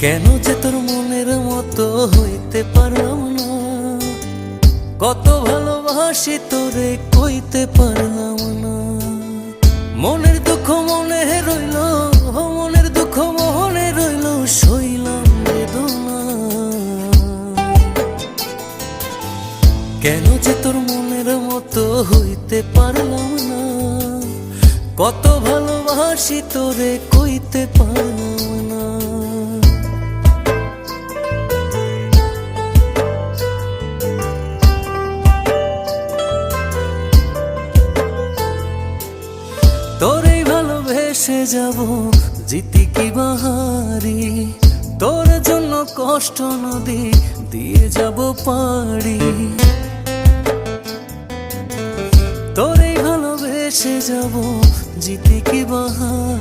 কেন যে তোর মনের মতো হইতে পারলাম না, কত ভালোবাসি তোরে কইতে পারলাম না। মনের দুঃখ মনে রইল, মনের দুঃখ মনে রইল, সইলাম বেদনা। কেন যে তোর মনের মতো হইতে পারলাম না, কত ভালোবাসি তোরে কইতে পারলাম না। তোরেই ভালোবেসে যাব, জিতি কি বাহারি, তোর জন্য কষ্ট নদী দিয়ে যাব পাড়ি। তোরেই ভালোবেসে যাব, জিতি কি বাহারি।